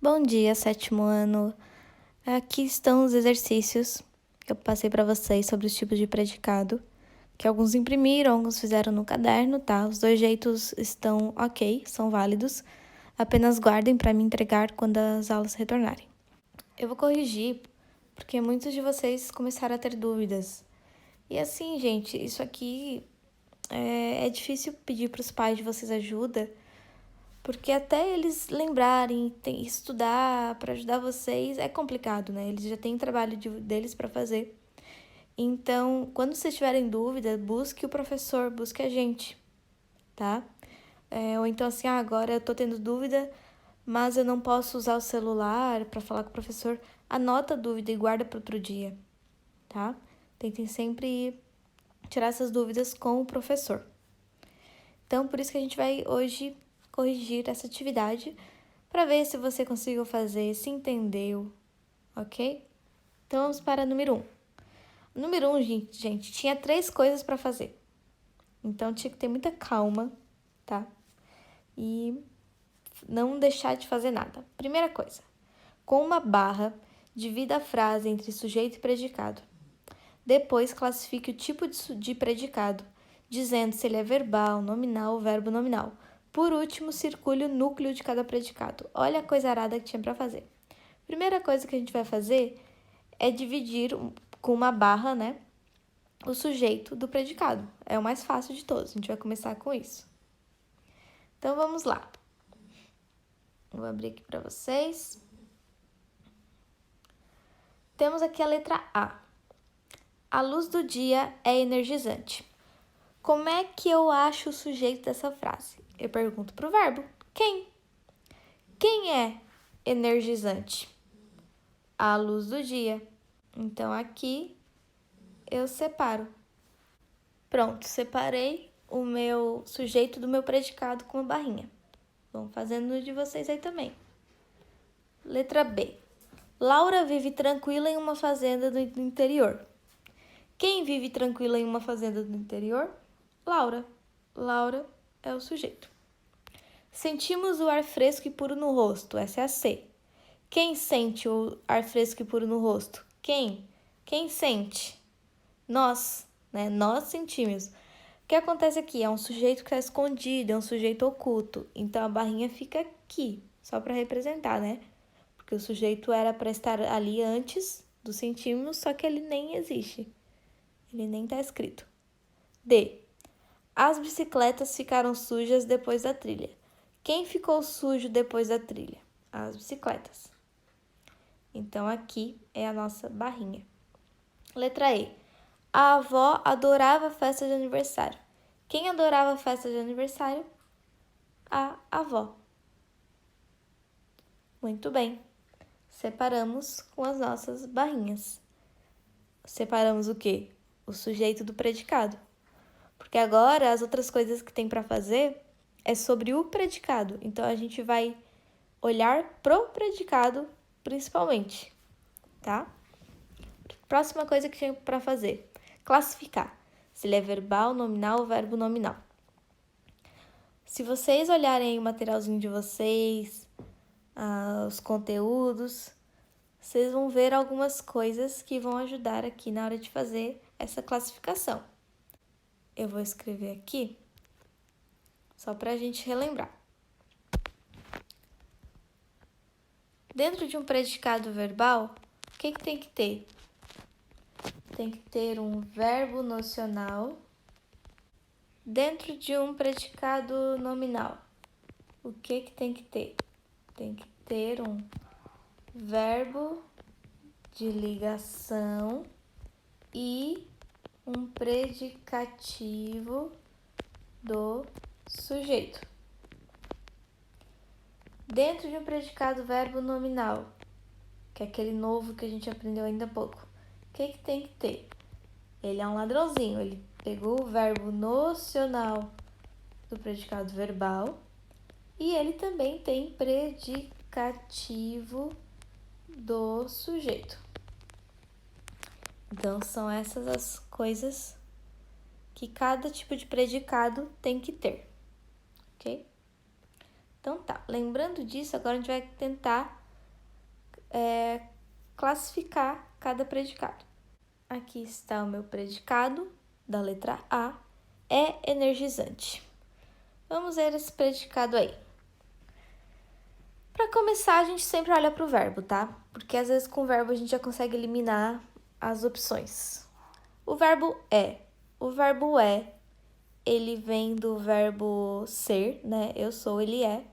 Bom dia, sétimo ano. Aqui estão os exercícios que eu passei para vocês sobre os tipos de predicado, que alguns imprimiram, alguns fizeram no caderno, tá? Os dois jeitos estão ok, são válidos. Apenas guardem para me entregar quando as aulas retornarem. Eu vou corrigir porque muitos de vocês começaram a ter dúvidas. E assim, gente, isso aqui é difícil pedir para os pais de vocês ajuda, porque até eles lembrarem, estudar para ajudar vocês é complicado, né? Eles já têm trabalho deles para fazer. Então, quando vocês tiverem dúvida, busque o professor, busque a gente, tá? Ou então assim, agora eu tô tendo dúvida, mas eu não posso usar o celular para falar com o professor. Anota a dúvida e guarda para outro dia, tá? Tentem sempre tirar essas dúvidas com o professor. Então, por isso que a gente vai hoje corrigir essa atividade para ver se você conseguiu fazer, se entendeu, ok? Então, vamos para número 1. Número 1, gente, tinha 3 coisas para fazer. Então, tinha que ter muita calma, tá? E não deixar de fazer nada. Primeira coisa, com uma barra, divida a frase entre sujeito e predicado. Depois, classifique o tipo de predicado, dizendo se ele é verbal, nominal ou verbo nominal. Por último, circule o núcleo de cada predicado. Olha a coisa arada que tinha para fazer. Primeira coisa que a gente vai fazer é dividir com uma barra, né, o sujeito do predicado. É o mais fácil de todos. A gente vai começar com isso. Então, vamos lá. Vou abrir aqui para vocês. Temos aqui a letra A. A luz do dia é energizante. Como é que eu acho o sujeito dessa frase? Eu pergunto para o verbo. Quem? Quem é energizante? A luz do dia. Então, aqui eu separo. Pronto, separei o meu sujeito do meu predicado com uma barrinha. Vão fazendo de vocês aí também. Letra B. Laura vive tranquila em uma fazenda do interior. Quem vive tranquila em uma fazenda do interior? Laura. Laura é o sujeito. Sentimos o ar fresco e puro no rosto. Essa é a C. Quem sente o ar fresco e puro no rosto? Quem? Quem sente? Nós, né? Nós sentimos. O que acontece aqui? É um sujeito que está escondido, é um sujeito oculto. Então a barrinha fica aqui, só para representar, né? Porque o sujeito era para estar ali antes do sentimos, só que ele nem existe. Ele nem está escrito. D. As bicicletas ficaram sujas depois da trilha. Quem ficou sujo depois da trilha? As bicicletas. Então, aqui é a nossa barrinha. Letra E. A avó adorava a festa de aniversário. Quem adorava a festa de aniversário? A avó. Muito bem. Separamos com as nossas barrinhas. Separamos o quê? O sujeito do predicado. Porque agora as outras coisas que tem para fazer é sobre o predicado. Então a gente vai olhar pro predicado principalmente, tá? Próxima coisa que tem para fazer: classificar se ele é verbal, nominal ou verbo nominal. Se vocês olharem o materialzinho de vocês, os conteúdos, vocês vão ver algumas coisas que vão ajudar aqui na hora de fazer essa classificação. Eu vou escrever aqui, só para a gente relembrar. Dentro de um predicado verbal, o que tem que ter? Tem que ter um verbo nocional. Dentro de um predicado nominal, o que tem que ter? Tem que ter um verbo de ligação e um predicativo do sujeito. Dentro de um predicado verbo nominal, que é aquele novo que a gente aprendeu ainda há pouco, o que tem que ter? Ele é um ladrãozinho, ele pegou o verbo nocional do predicado verbal e ele também tem predicativo do sujeito. Então, são essas as coisas que cada tipo de predicado tem que ter, ok? Então tá, lembrando disso, agora a gente vai tentar classificar cada predicado. Aqui está o meu predicado, da letra A, é energizante. Vamos ver esse predicado aí. Para começar, a gente sempre olha para o verbo, tá? Porque às vezes com o verbo a gente já consegue eliminar as opções. O verbo é. O verbo é, ele vem do verbo ser, né? Eu sou, ele é.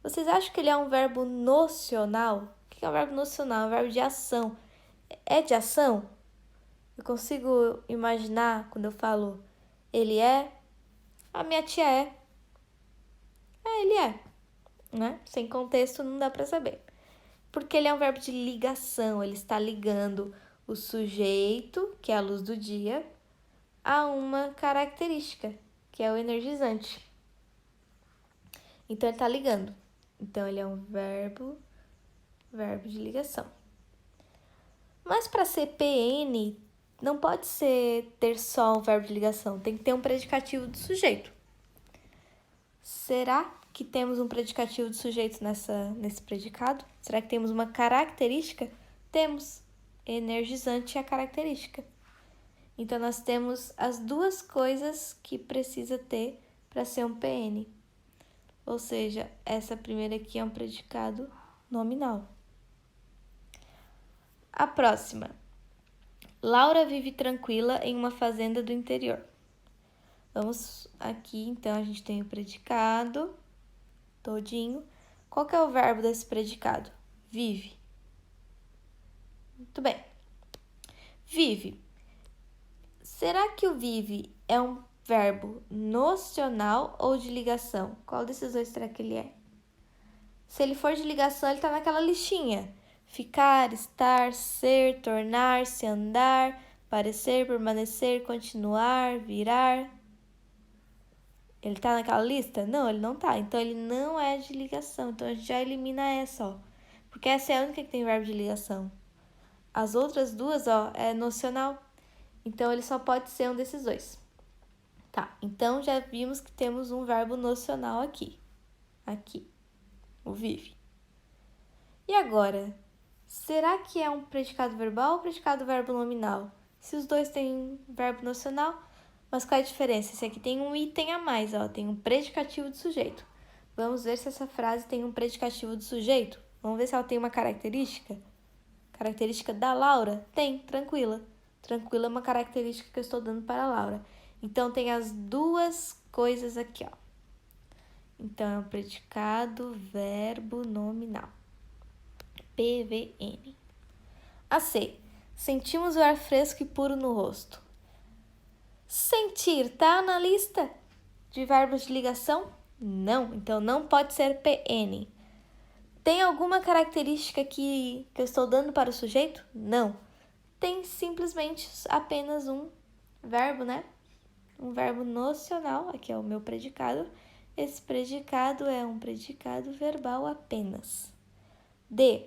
Vocês acham que ele é um verbo nocional? O que é um verbo nocional? É um verbo de ação. É de ação? Eu consigo imaginar quando eu falo ele é, a minha tia é. Ele é, né? Sem contexto não dá para saber. Porque ele é um verbo de ligação, ele está ligando o sujeito, que é a luz do dia, a uma característica, que é o energizante. Então ele está ligando. Então ele é um verbo de ligação. Mas para ser PN, não pode ter só um verbo de ligação, tem que ter um predicativo do sujeito. Será que temos um predicativo do sujeito nesse predicado? Será que temos uma característica? Temos. Energizante é a característica. Então, nós temos as duas coisas que precisa ter para ser um PN. Ou seja, essa primeira aqui é um predicado nominal. A próxima. Laura vive tranquila em uma fazenda do interior. Vamos aqui, então, a gente tem o predicado todinho. Qual que é o verbo desse predicado? Vive. Muito bem. Vive. Será que o vive é um verbo nocional ou de ligação? Qual desses dois será que ele é? Se ele for de ligação, ele está naquela listinha. Ficar, estar, ser, tornar-se, andar, parecer, permanecer, continuar, virar. Ele tá naquela lista? Não, ele não tá. Então, ele não é de ligação. Então, a gente já elimina essa, ó. Porque essa é a única que tem verbo de ligação. As outras duas, ó, é nocional. Então, ele só pode ser um desses dois. Tá, então já vimos que temos um verbo nocional aqui. Aqui, o vive. E agora, será que é um predicado verbal ou predicado verbo nominal? Se os dois têm verbo nocional, mas qual é a diferença? Esse aqui tem um item a mais, ó, tem um predicativo do sujeito. Vamos ver se essa frase tem um predicativo do sujeito. Vamos ver se ela tem uma característica. Característica da Laura? Tem, tranquila. Tranquila é uma característica que eu estou dando para a Laura. Então, tem as duas coisas aqui, ó. Então, é um predicado verbo nominal. PVN. A C. Sentimos o ar fresco e puro no rosto. Sentir tá na lista de verbos de ligação? Não, então não pode ser PN. Tem alguma característica que eu estou dando para o sujeito? Não. Tem simplesmente apenas um verbo, né? Um verbo nocional, aqui é o meu predicado. Esse predicado é um predicado verbal apenas. D.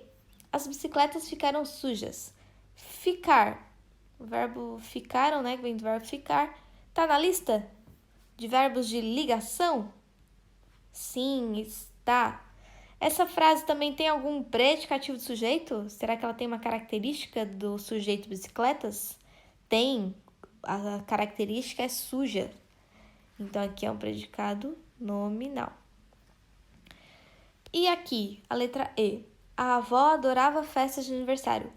As bicicletas ficaram sujas. Ficar. O verbo ficaram, né? Que vem do verbo ficar. Tá na lista de verbos de ligação? Sim, está. Essa frase também tem algum predicativo do sujeito? Será que ela tem uma característica do sujeito bicicletas? Tem. A característica é suja. Então, aqui é um predicado nominal. E aqui, a letra E. A avó adorava festas de aniversário.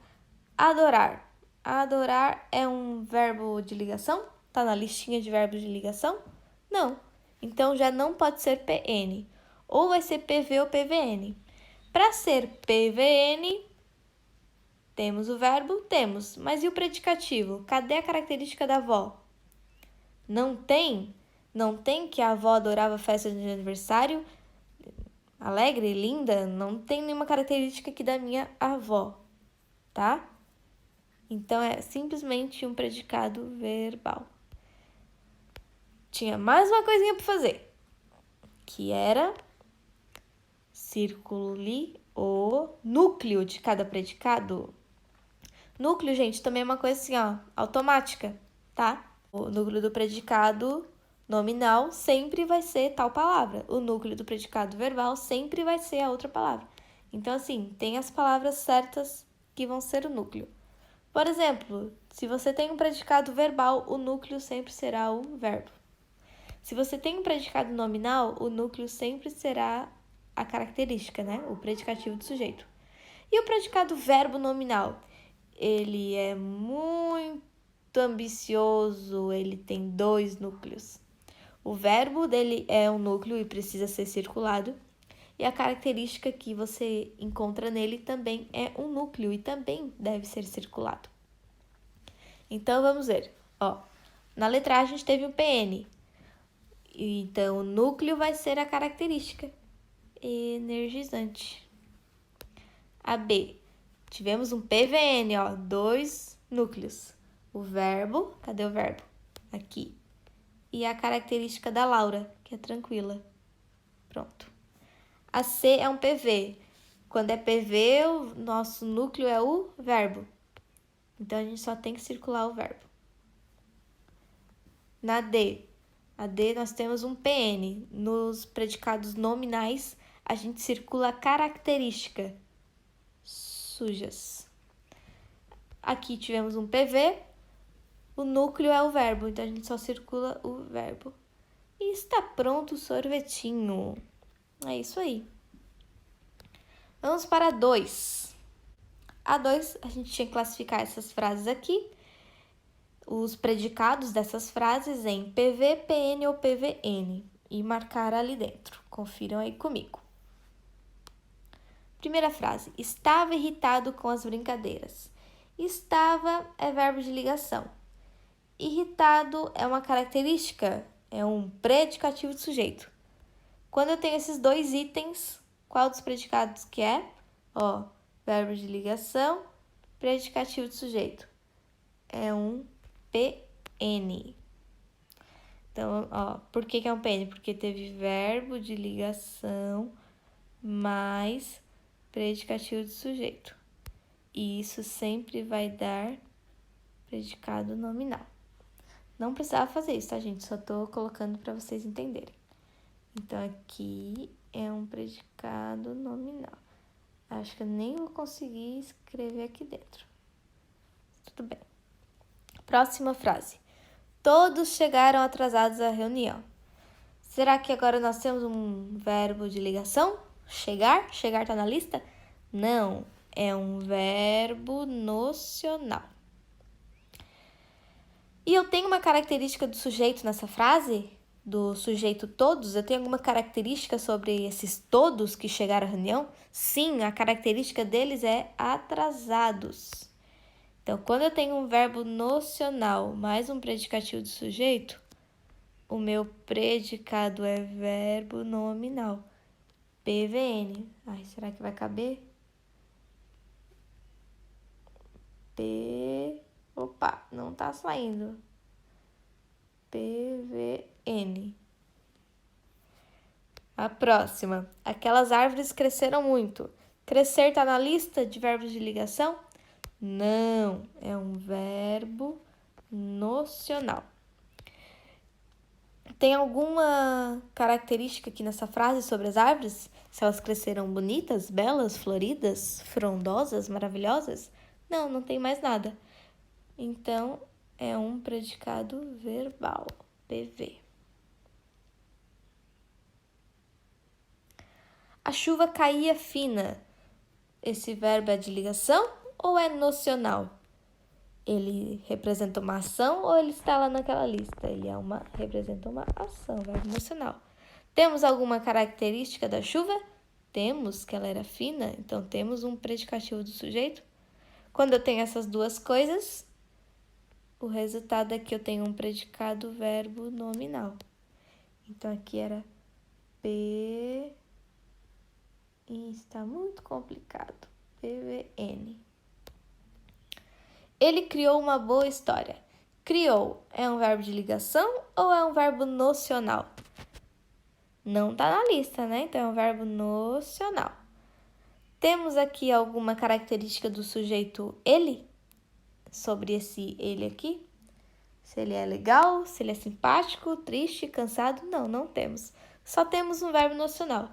Adorar. Adorar é um verbo de ligação? Tá na listinha de verbos de ligação? Não. Então, já não pode ser PN. Ou vai ser PV ou PVN. Para ser PVN, temos o verbo? Temos. Mas e o predicativo? Cadê a característica da avó? Não tem? Não tem que a avó adorava festa de aniversário? Alegre, linda? Não tem nenhuma característica aqui da minha avó, tá? Então, é simplesmente um predicado verbal. Tinha mais uma coisinha para fazer, que era circule o núcleo de cada predicado. Núcleo, gente, também é uma coisa assim, ó, automática, tá? O núcleo do predicado nominal sempre vai ser tal palavra. O núcleo do predicado verbal sempre vai ser a outra palavra. Então, assim, tem as palavras certas que vão ser o núcleo. Por exemplo, se você tem um predicado verbal, o núcleo sempre será o verbo. Se você tem um predicado nominal, o núcleo sempre será a característica, né? O predicativo do sujeito. E o predicado verbo nominal? Ele é muito ambicioso, ele tem 2 núcleos. O verbo dele é um núcleo e precisa ser circulado. E a característica que você encontra nele também é um núcleo e também deve ser circulado. Então, vamos ver. Na letra A, a gente teve o PN. Então, o núcleo vai ser a característica energizante. A B, tivemos um PVN, 2 núcleos. O verbo, cadê o verbo? Aqui. E a característica da Laura, que é tranquila. Pronto. A C é um PV. Quando é PV, o nosso núcleo é o verbo. Então, a gente só tem que circular o verbo. Na D, a D nós temos um PN. Nos predicados nominais, a gente circula a característica. Sujas. Aqui tivemos um PV. O núcleo é o verbo, então a gente só circula o verbo. E está pronto o sorvetinho. É isso aí. Vamos para 2. A 2, a gente tinha que classificar essas frases aqui, os predicados dessas frases em PV, PN ou PVN e marcar ali dentro. Confiram aí comigo. Primeira frase, estava irritado com as brincadeiras. Estava é verbo de ligação. Irritado é uma característica, é um predicativo de sujeito. Quando eu tenho esses 2 itens, qual dos predicados que é? Verbo de ligação, predicativo de sujeito. É um PN. Então, por que é um PN? Porque teve verbo de ligação mais predicativo de sujeito. E isso sempre vai dar predicado nominal. Não precisava fazer isso, tá, gente? Só tô colocando para vocês entenderem. Então, aqui é um predicado nominal. Acho que eu nem vou conseguir escrever aqui dentro. Tudo bem. Próxima frase. Todos chegaram atrasados à reunião. Será que agora nós temos um verbo de ligação? Chegar? Chegar tá na lista? Não, é um verbo nocional. E eu tenho uma característica do sujeito nessa frase? Do sujeito todos? Eu tenho alguma característica sobre esses todos que chegaram à reunião? Sim, a característica deles é atrasados. Então, quando eu tenho um verbo nocional mais um predicativo do sujeito, o meu predicado é verbo nominal. PVN. Ai, será que vai caber? Opa, não tá saindo. PVN. A próxima. Aquelas árvores cresceram muito. Crescer tá na lista de verbos de ligação? Não, é um verbo nocional. Tem alguma característica aqui nessa frase sobre as árvores? Se elas cresceram bonitas, belas, floridas, frondosas, maravilhosas? Não, não tem mais nada. Então, é um predicado verbal, PV. A chuva caía fina. Esse verbo é de ligação ou é nocional? Ele representa uma ação ou ele está lá naquela lista? Ele representa uma ação, verbo nocional. Temos alguma característica da chuva? Temos, que ela era fina, então temos um predicativo do sujeito. Quando eu tenho essas duas coisas, o resultado é que eu tenho um predicado verbo nominal. Então, aqui era P... está muito complicado. PVN. Ele criou uma boa história. Criou é um verbo de ligação ou é um verbo nocional? Não está na lista, né? Então, é um verbo nocional. Temos aqui alguma característica do sujeito ele? Sobre esse ele aqui? Se ele é legal, se ele é simpático, triste, cansado? Não, não temos. Só temos um verbo nocional.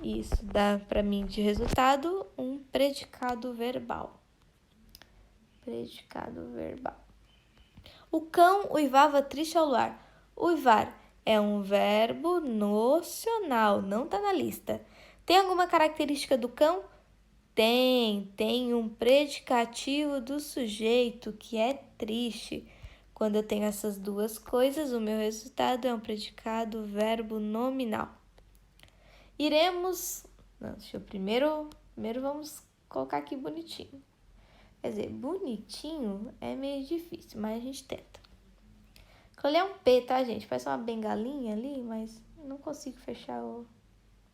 Isso dá para mim de resultado um predicado verbal. Predicado verbal. O cão uivava triste ao luar. Uivar é um verbo nocional, não tá na lista. Tem alguma característica do cão? Tem um predicativo do sujeito que é triste. Quando eu tenho essas duas coisas, o meu resultado é um predicado verbo nominal. Iremos... Não, deixa eu primeiro vamos colocar aqui bonitinho. Quer dizer, bonitinho é meio difícil, mas a gente tenta. Colher um P, tá, gente? Parece uma bengalinha ali, mas não consigo fechar o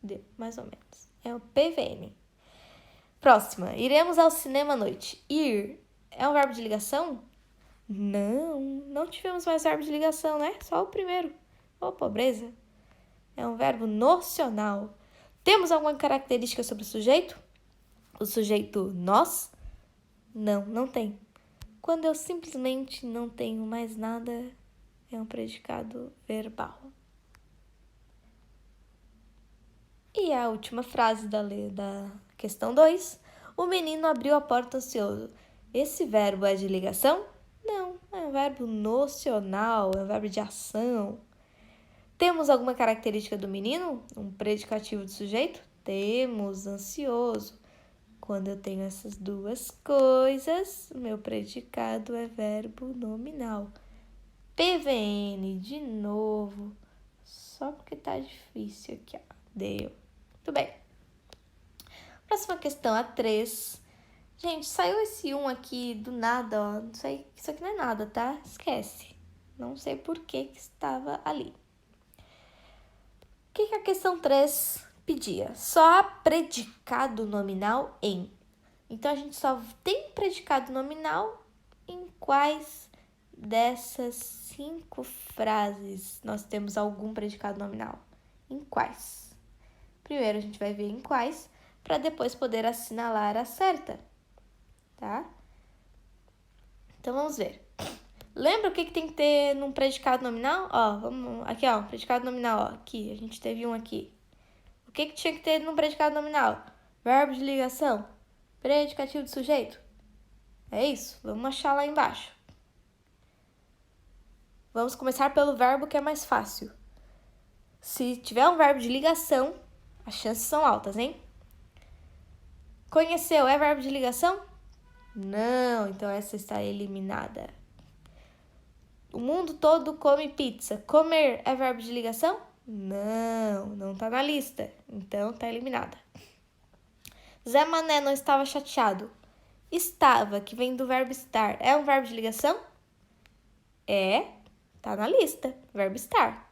D, mais ou menos. É o PVN. Próxima. Iremos ao cinema à noite. Ir é um verbo de ligação? Não tivemos mais verbo de ligação, né? Só o primeiro. Ô, pobreza. É um verbo nocional. Temos alguma característica sobre o sujeito? O sujeito nós? Não tem. Quando eu simplesmente não tenho mais nada, é um predicado verbal. E a última frase da questão 2. O menino abriu a porta ansioso. Esse verbo é de ligação? Não, é um verbo nocional, é um verbo de ação. Temos alguma característica do menino? Um predicativo do sujeito? Temos, ansioso. Quando eu tenho essas duas coisas, meu predicado é verbo nominal. PVN, de novo. Só porque tá difícil aqui, ó. Deu. Muito bem. Próxima questão, a 3. Gente, saiu esse 1 aqui do nada, ó. Não sei, isso aqui não é nada, tá? Esquece. Não sei por que estava ali. O que a questão 3 pedia? Só há predicado nominal em. Então, a gente só tem predicado nominal em quais dessas 5 frases nós temos algum predicado nominal? Em quais? Primeiro, a gente vai ver em quais, para depois poder assinalar a certa, tá? Então, vamos ver. Lembra o que tem que ter num predicado nominal? Ó, vamos aqui, ó, predicado nominal, ó, aqui, a gente teve um aqui. O que tinha que ter num predicado nominal? Verbo de ligação, predicativo do sujeito. É isso? Vamos achar lá embaixo. Vamos começar pelo verbo que é mais fácil. Se tiver um verbo de ligação, as chances são altas, hein? Conheceu é verbo de ligação? Não, então essa está eliminada. O mundo todo come pizza. Comer é verbo de ligação? Não tá na lista. Então tá eliminada. Zé Mané não estava chateado. Estava, que vem do verbo estar, é um verbo de ligação? É, tá na lista, verbo estar.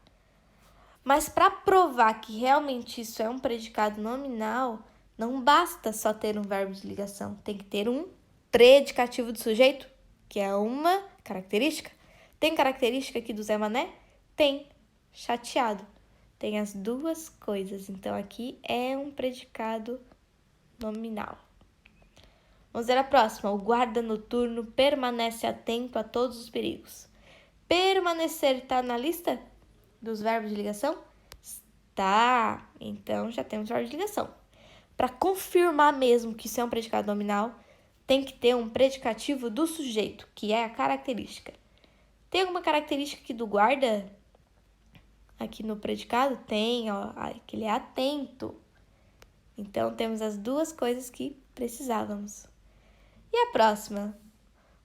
Mas para provar que realmente isso é um predicado nominal, não basta só ter um verbo de ligação, tem que ter um predicativo do sujeito, que é uma característica. Tem característica aqui do Zé Mané? Tem, chateado. Tem as duas coisas, então aqui é um predicado nominal. Vamos ver a próxima. O guarda noturno permanece atento a todos os perigos. Permanecer está na lista dos verbos de ligação? Está. Então, já temos verbo de ligação. Para confirmar mesmo que isso é um predicado nominal, tem que ter um predicativo do sujeito, que é a característica. Tem alguma característica aqui do guarda? Aqui no predicado? Tem, ó, que ele é atento. Então, temos as duas coisas que precisávamos. E a próxima?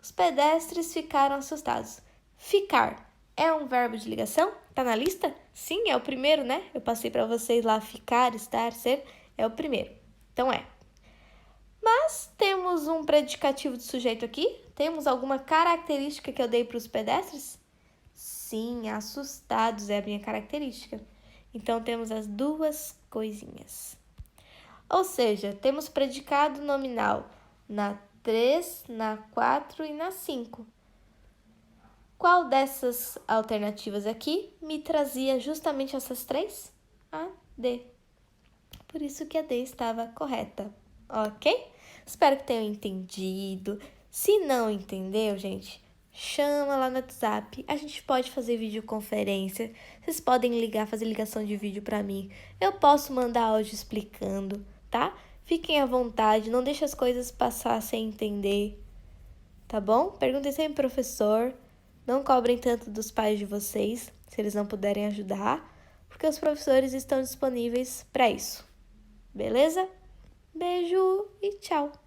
Os pedestres ficaram assustados. Ficar é um verbo de ligação? Tá na lista? Sim, é o primeiro, né? Eu passei para vocês lá, ficar, estar, ser, é o primeiro. Então, é. Mas temos um predicativo do sujeito aqui? Temos alguma característica que eu dei para os pedestres? Sim, assustados é a minha característica. Então, temos as duas coisinhas. Ou seja, temos predicado nominal na 3, na 4 e na 5. Qual dessas alternativas aqui me trazia justamente essas 3? A D. Por isso que a D estava correta, ok? Espero que tenham entendido. Se não entendeu, gente, chama lá no WhatsApp. A gente pode fazer videoconferência. Vocês podem ligar, fazer ligação de vídeo para mim. Eu posso mandar áudio explicando, tá? Fiquem à vontade, não deixe as coisas passar sem entender, tá bom? Perguntem sempre pro professor. Não cobrem tanto dos pais de vocês, se eles não puderem ajudar, porque os professores estão disponíveis para isso. Beleza? Beijo e tchau!